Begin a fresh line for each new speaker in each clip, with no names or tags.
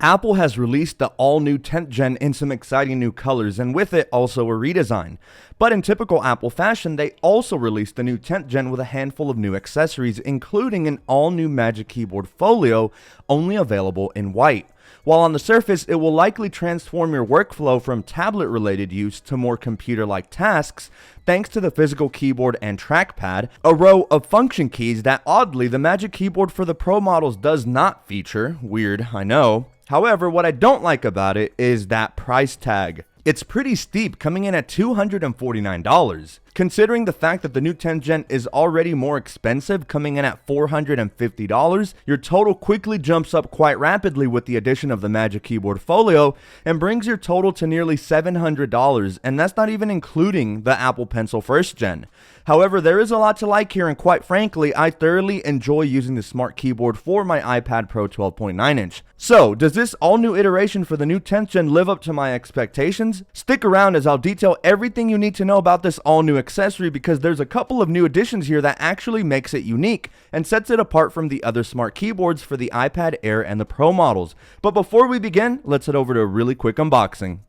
Apple has released the all-new 10th Gen in some exciting new colors, and with it also a redesign. But in typical Apple fashion, they also released the new 10th Gen with a handful of new accessories, including an all-new Magic KeyBoard Folio, only available in white. While on the surface, it will likely transform your workflow from tablet-related use to more computer-like tasks, thanks to the physical keyboard and trackpad, a row of function keys that oddly the Magic Keyboard for the Pro models does not feature. Weird, I know. However, what I don't like about it is that price tag. It's pretty steep, coming in at $249. Considering the fact that the new 10th Gen is already more expensive, coming in at $450, your total quickly jumps up quite rapidly with the addition of the Magic KeyBoard Folio and brings your total to nearly $700, and that's not even including the Apple Pencil 1st Gen. However, there is a lot to like here, and quite frankly, I thoroughly enjoy using the smart keyboard for my iPad Pro 12.9 inch. So, does this all-new iteration for the new 10th Gen live up to my expectations? Stick around as I'll detail everything you need to know about this all-new accessory, because there's a couple of new additions here that actually makes it unique and sets it apart from the other smart keyboards for the iPad Air and the Pro models. But before we begin, let's head over to a really quick unboxing.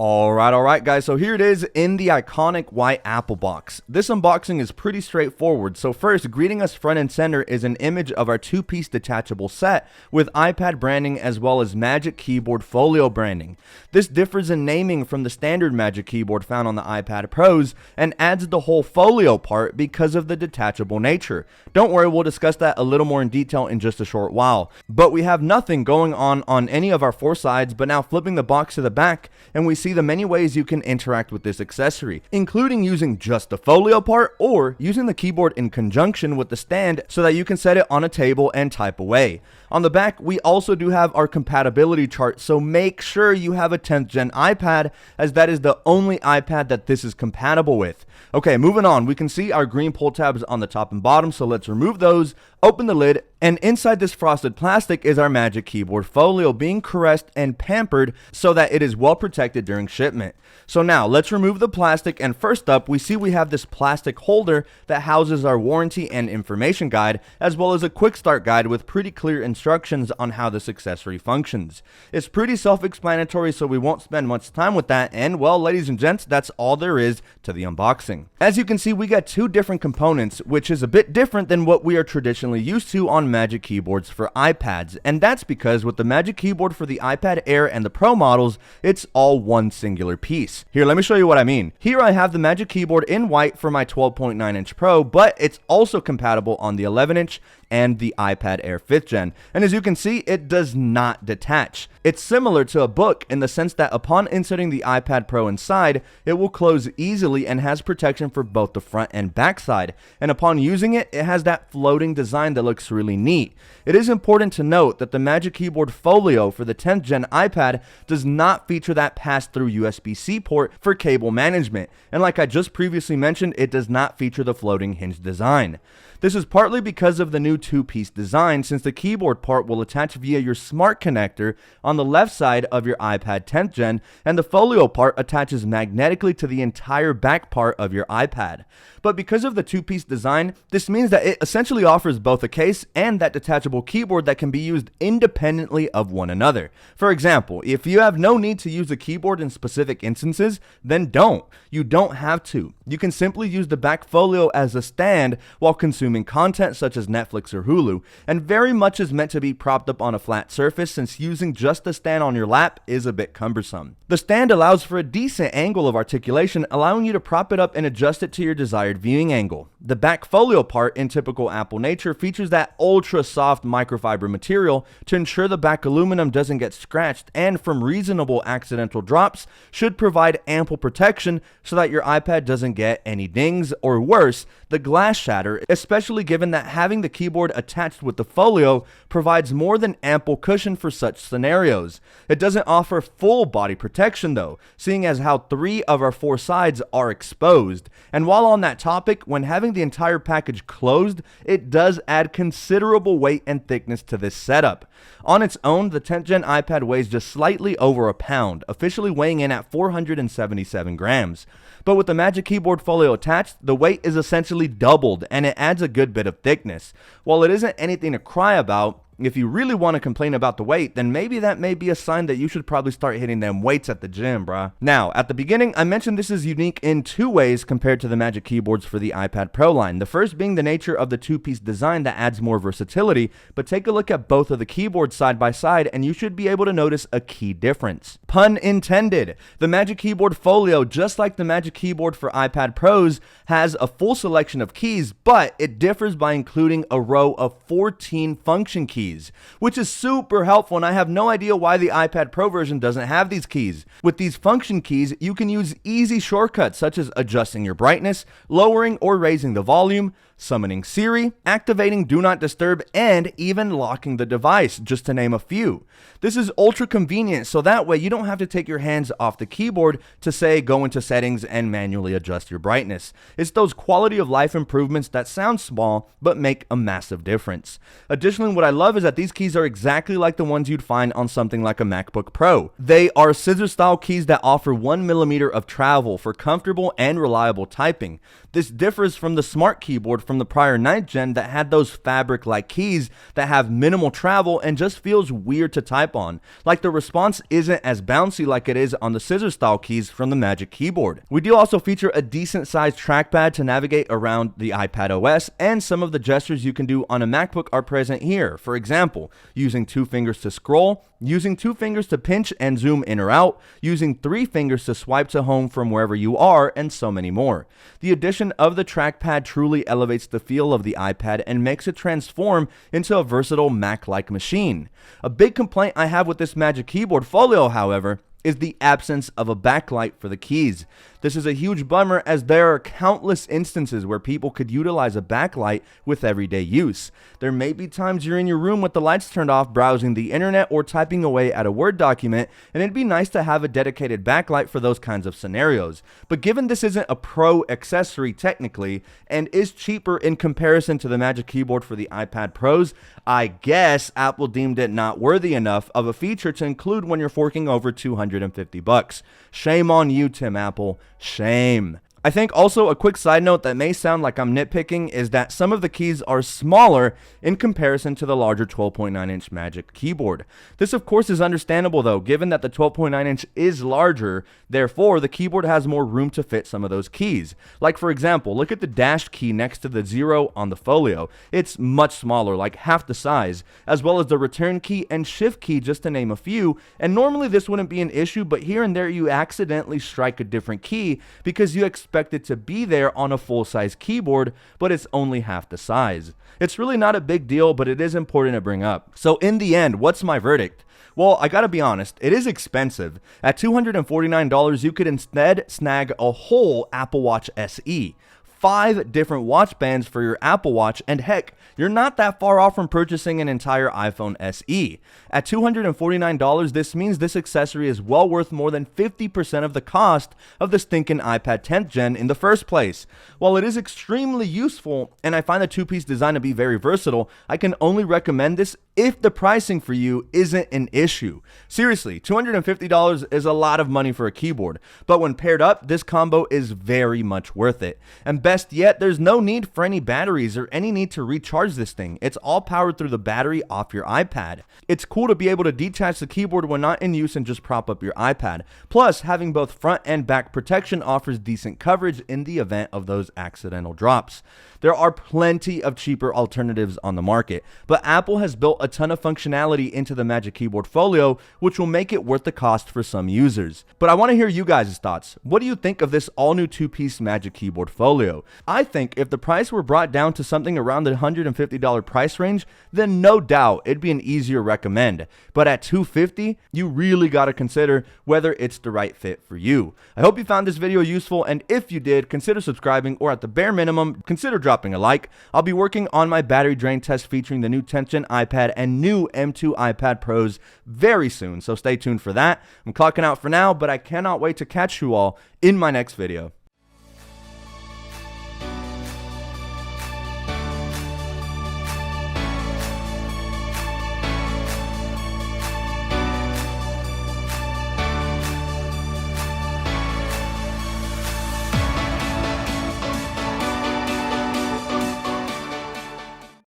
Alright guys, so here it is in the iconic white Apple box. This unboxing is pretty straightforward. So first, greeting us front and center is an image of our two-piece detachable set with iPad branding as well as Magic KeyBoard Folio branding. This differs in naming from the standard Magic Keyboard found on the iPad Pros and adds the whole Folio part because of the detachable nature. Don't worry, we'll discuss that a little more in detail in just a short while. But we have nothing going on any of our four sides, but now flipping the box to the back and we see the many ways you can interact with this accessory, including using just the folio part or using the keyboard in conjunction with the stand so that you can set it on a table and type away. On the back, we also do have our compatibility chart, so make sure you have a 10th Gen iPad, as that is the only iPad that this is compatible with. Okay, moving on, we can see our green pull tabs on the top and bottom, so let's remove those, open the lid, and inside this frosted plastic is our Magic KeyBoard Folio being caressed and pampered so that it is well protected during shipment. So now, let's remove the plastic, and first up, we see we have this plastic holder that houses our warranty and information guide, as well as a quick start guide with pretty clear instructions on how this accessory functions. It's pretty self-explanatory, so we won't spend much time with that, and well, ladies and gents, that's all there is to the unboxing. As you can see, we got two different components, which is a bit different than what we are traditionally used to on Magic Keyboards for iPads, and that's because with the Magic Keyboard for the iPad Air and the Pro models, it's all one singular piece. Here, let me show you what I mean. Here I have the Magic Keyboard in white for my 12.9 inch Pro, but it's also compatible on the 11 inch and the iPad Air 5th Gen. And as you can see, it does not detach. It's similar to a book in the sense that upon inserting the iPad Pro inside, it will close easily and has protection for both the front and back side. And upon using it, it has that floating design that looks really neat. It is important to note that the Magic KeyBoard Folio for the 10th Gen iPad does not feature that pass-through USB-C port for cable management. And like I just previously mentioned, it does not feature the floating hinge design. This is partly because of the new two-piece design, since the keyboard part will attach via your smart connector on the left side of your iPad 10th Gen, and the folio part attaches magnetically to the entire back part of your iPad. But because of the two-piece design, this means that it essentially offers both a case and that detachable keyboard that can be used independently of one another. For example, if you have no need to use the keyboard in specific instances, then don't. You don't have to. You can simply use the back folio as a stand while consuming content such as Netflix or Hulu, and very much is meant to be propped up on a flat surface, since using just the stand on your lap is a bit cumbersome. The stand allows for a decent angle of articulation, allowing you to prop it up and adjust it to your desired viewing angle. The back folio part, in typical Apple nature, features that ultra soft microfiber material to ensure the back aluminum doesn't get scratched, and from reasonable accidental drops should provide ample protection so that your iPad doesn't get any dings, or worse, the glass shatter, especially given that having the keyboard attached with the folio provides more than ample cushion for such scenarios. It doesn't offer full body protection though, seeing as how 3 of our 4 sides are exposed. And while on that topic, when having the entire package closed, it does add considerable weight and thickness to this setup. On its own, the 10th Gen iPad weighs just slightly over a pound, officially weighing in at 477 grams. But with the Magic KeyBoard Folio attached, the weight is essentially doubled, and it adds a good bit of thickness. While it isn't anything to cry about, if you really want to complain about the weight, then maybe that may be a sign that you should probably start hitting them weights at the gym, bruh. Now, at the beginning, I mentioned this is unique in two ways compared to the Magic keyboards for the iPad Pro line. The first being the nature of the two-piece design that adds more versatility, but take a look at both of the keyboards side by side and you should be able to notice a key difference. Pun intended. The Magic Keyboard Folio, just like the Magic Keyboard for iPad Pros, has a full selection of keys, but it differs by including a row of 14 function keys, which is super helpful, and I have no idea why the iPad Pro version doesn't have these keys. With these function keys, you can use easy shortcuts such as adjusting your brightness, lowering or raising the volume, summoning Siri, activating Do Not Disturb, and even locking the device, just to name a few. This is ultra convenient, so that way you don't have to take your hands off the keyboard to, say, go into settings and manually adjust your brightness. It's those quality of life improvements that sound small but make a massive difference. Additionally, what I love is that these keys are exactly like the ones you'd find on something like a MacBook Pro. They are scissor style keys that offer 1mm of travel for comfortable and reliable typing. This differs from the Smart Keyboard from the prior 9th gen that had those fabric-like keys that have minimal travel and just feels weird to type on. Like the response isn't as bouncy like it is on the scissor style keys from the Magic Keyboard. We do also feature a decent sized trackpad to navigate around the iPad OS, and some of the gestures you can do on a MacBook are present here. For example, using 2 fingers to scroll, using 2 fingers to pinch and zoom in or out, using 3 fingers to swipe to home from wherever you are, and so many more. The addition of the trackpad truly elevates the feel of the iPad and makes it transform into a versatile Mac-like machine. A big complaint I have with this Magic Keyboard Folio, however, is the absence of a backlight for the keys. This is a huge bummer, as there are countless instances where people could utilize a backlight with everyday use. There may be times you're in your room with the lights turned off browsing the internet or typing away at a Word document, and it'd be nice to have a dedicated backlight for those kinds of scenarios. But given this isn't a pro accessory technically, and is cheaper in comparison to the Magic Keyboard for the iPad Pros, I guess Apple deemed it not worthy enough of a feature to include when you're forking over $250. Shame on you, Tim Apple. Shame. I think also a quick side note that may sound like I'm nitpicking is that some of the keys are smaller in comparison to the larger 12.9-inch Magic Keyboard. This of course is understandable though, given that the 12.9-inch is larger, therefore the keyboard has more room to fit some of those keys. Like for example, look at the dash key next to the 0 on the Folio. It's much smaller, like half the size, as well as the return key and shift key, just to name a few, and normally this wouldn't be an issue, but here and there you accidentally strike a different key because you expect it to be there on a full-size keyboard, but it's only half the size. It's really not a big deal, but it is important to bring up. So in the end, what's my verdict? Well, I gotta be honest, it is expensive. At $249, you could instead snag a whole Apple Watch SE. 5 different watch bands for your Apple Watch, and heck, you're not that far off from purchasing an entire iPhone SE. At $249, this means this accessory is well worth more than 50% of the cost of the stinking iPad 10th gen in the first place. While it is extremely useful, and I find the two-piece design to be very versatile, I can only recommend this if the pricing for you isn't an issue. Seriously, $250 is a lot of money for a keyboard, but when paired up, this combo is very much worth it. And best yet, there's no need for any batteries or any need to recharge this thing. It's all powered through the battery off your iPad. It's cool to be able to detach the keyboard when not in use and just prop up your iPad. Plus, having both front and back protection offers decent coverage in the event of those accidental drops. There are plenty of cheaper alternatives on the market, but Apple has built a ton of functionality into the Magic Keyboard Folio, which will make it worth the cost for some users. But I want to hear you guys' thoughts. What do you think of this all-new two-piece Magic Keyboard Folio? I think if the price were brought down to something around the $150 price range, then no doubt it'd be an easier recommend. But at $250, you really got to consider whether it's the right fit for you. I hope you found this video useful, and if you did, consider subscribing, or at the bare minimum, consider dropping a like. I'll be working on my battery drain test featuring the new 10th Gen iPad and new M2 iPad Pros very soon, so stay tuned for that. I'm clocking out for now, but I cannot wait to catch you all in my next video.